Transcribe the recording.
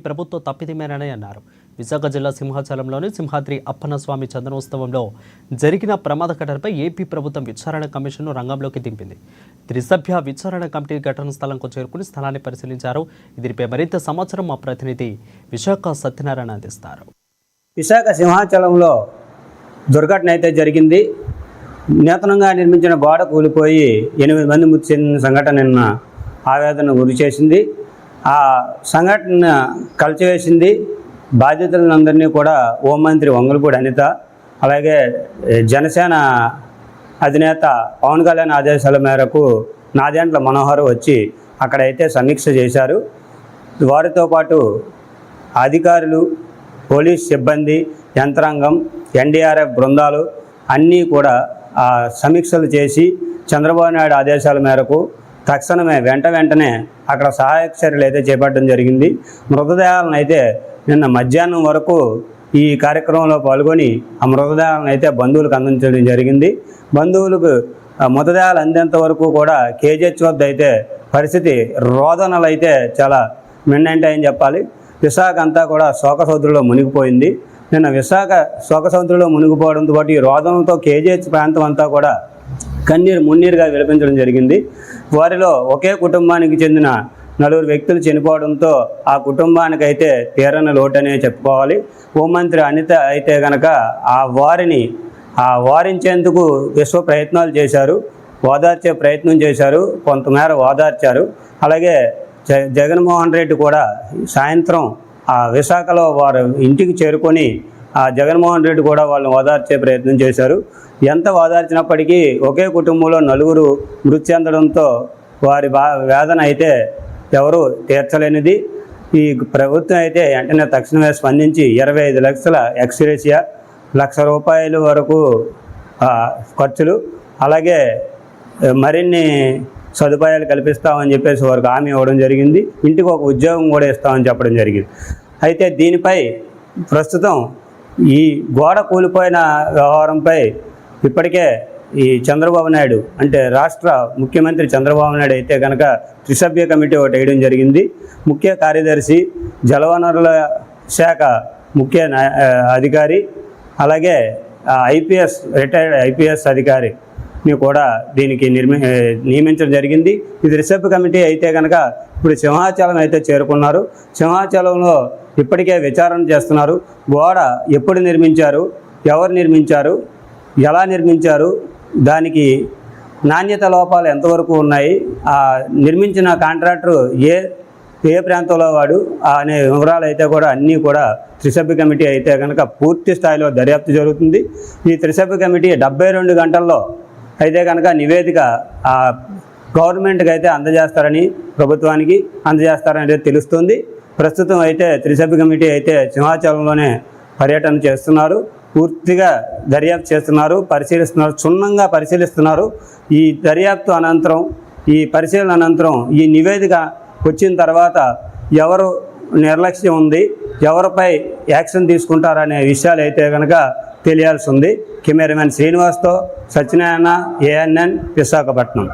ప్రభుత్వ తప్పిదమేనని అన్నారు. విశాఖ జిల్లా సింహాచలంలోని సింహాద్రి అప్పన్నస్వామి చందనోత్సవంలో జరిగిన ప్రమాద ఘటనపై ఏపీ ప్రభుత్వం విచారణ కమిషన్ను రంగంలోకి దింపింది. త్రిసభ్య విచారణ కమిటీ ఘటనా స్థలంకు చేరుకుని స్థలాన్ని పరిశీలించారు. దీనిపై మరింత సమాచారం మా ప్రతినిధి విశాఖ సత్యనారాయణ అందిస్తారు. విశాఖ సింహాచలంలో దుర్ఘటన అయితే జరిగింది. నూతనంగా నిర్మించిన గోడ కూలిపోయి 8 మంది మృతి చెందిన సంఘటన నిన్న ఆవేదన గురి చేసింది. ఆ సంఘటన కలిచివేసింది. బాధితులందరినీ కూడా హోంమంత్రి వంగలపూడి అనిత, అలాగే జనసేన అధినేత పవన్ కళ్యాణ్ ఆదేశాల మేరకు నాదెండ్ల మనోహర్ వచ్చి అక్కడైతే సమీక్ష చేశారు. వారితో పాటు అధికారులు, పోలీస్ సిబ్బంది, యంత్రాంగం, ఎన్డీఆర్ఎఫ్ బృందాలు అన్నీ కూడా సమీక్షలు చేసి చంద్రబాబు నాయుడు ఆదేశాల మేరకు తక్షణమే వెంటనే అక్కడ సహాయక చర్యలు అయితే చేపట్టడం జరిగింది. మృతదేహాలను అయితే నిన్న మధ్యాహ్నం వరకు ఈ కార్యక్రమంలో పాల్గొని ఆ మృతదేహాలను అయితే బంధువులకు అందించడం జరిగింది. బంధువులకు మృతదేహాలు అందేంత వరకు కూడా కేజీహెచ్ వద్ద అయితే పరిస్థితి రోదనలు అయితే చాలా మిన్నంటాయని చెప్పాలి. విశాఖ అంతా కూడా శోకసముద్రంలో మునిగిపోయింది. నిన్న విశాఖ శోకసముద్రంలో మునిగిపోవడంతో పాటు ఈ రోదనలతో కేజీహెచ్ ప్రాంతం అంతా కూడా మున్నీరుగా విలపించడం జరిగింది. వారిలో ఒకే కుటుంబానికి చెందిన 4 వ్యక్తులు చనిపోవడంతో ఆ కుటుంబానికి అయితే తీరని లోటనే చెప్పుకోవాలి. హోంమంత్రి అనిత అయితే కనుక వారిని వారించేందుకు విశ్వ ప్రయత్నాలు చేశారు, ఓదార్చే ప్రయత్నం చేశారు, కొంతమేర ఓదార్చారు. అలాగే జగన్మోహన్ రెడ్డి కూడా సాయంత్రం విశాఖలో వారు ఇంటికి చేరుకొని జగన్మోహన్ రెడ్డి కూడా వాళ్ళని ఓదార్చే ప్రయత్నం చేశారు. ఎంత ఓదార్చినప్పటికీ ఒకే కుటుంబంలో 4 మృతి చెందడంతో వారి వేదన అయితే ఎవరు తీర్చలేనిది. ఈ ప్రభుత్వం అయితే వెంటనే తక్షణమే స్పందించి 25 లక్షల ఎక్స్గ్రేషియా, ₹1,00,000 వరకు ఖర్చులు, అలాగే మరిన్ని సదుపాయాలు కల్పిస్తామని చెప్పేసి వారికి హామీ ఇవ్వడం జరిగింది. ఇంటికి ఒక ఉద్యోగం కూడా ఇస్తామని చెప్పడం జరిగింది. అయితే దీనిపై ప్రస్తుతం ఈ గోడ కూలిపోయిన వ్యవహారంపై ఇప్పటికే ఈ చంద్రబాబు నాయుడు అంటే రాష్ట్ర ముఖ్యమంత్రి చంద్రబాబు నాయుడు అయితే కనుక త్రిసభ్య కమిటీ ఒకటి వేయడం జరిగింది. ముఖ్య కార్యదర్శి, జలవనరుల శాఖ ముఖ్య అధికారి, అలాగే రిటైర్డ్ ఐపీఎస్ అధికారిని కూడా దీనికి నియమించడం జరిగింది. ఇది త్రిసభ్య కమిటీ అయితే కనుక ఇప్పుడు సింహాచలం అయితే చేరుకున్నారు. సింహాచలంలో ఇప్పటికే విచారణ చేస్తున్నారు. గోడ ఎప్పుడు నిర్మించారు, ఎవరు నిర్మించారు, ఎలా నిర్మించారు, దానికి నాణ్యత లోపాలు ఎంతవరకు ఉన్నాయి, నిర్మించిన కాంట్రాక్టర్ ఏ ప్రాంతంలో వాడు అనే వివరాలు అయితే కూడా అన్నీ కూడా త్రిసభ్య కమిటీ అయితే కనుక పూర్తి స్థాయిలో దర్యాప్తు జరుగుతుంది. ఈ త్రిసభ్య కమిటీ 72 గంటల్లో అయితే కనుక నివేదిక గవర్నమెంట్కి అయితే అందజేస్తారని, ప్రభుత్వానికి అందజేస్తారని తెలుస్తుంది. ప్రస్తుతం అయితే త్రిసభ్య కమిటీ అయితే సింహాచలంలోనే పర్యటన చేస్తున్నారు. పూర్తిగా దర్యాప్తు చేస్తున్నారు, పరిశీలిస్తున్నారు, క్షుణ్ణంగా పరిశీలిస్తున్నారు. ఈ దర్యాప్తు అనంతరం, ఈ పరిశీలన అనంతరం ఈ నివేదిక వచ్చిన తర్వాత ఎవరు నిర్లక్ష్యం ఉంది, ఎవరిపై యాక్షన్ తీసుకుంటారనే విషయాలు అయితే కనుక తెలియాల్సి ఉంది. కెమెరామెన్ శ్రీనివాస్తో సత్యనారాయణ, ANN, విశాఖపట్నం.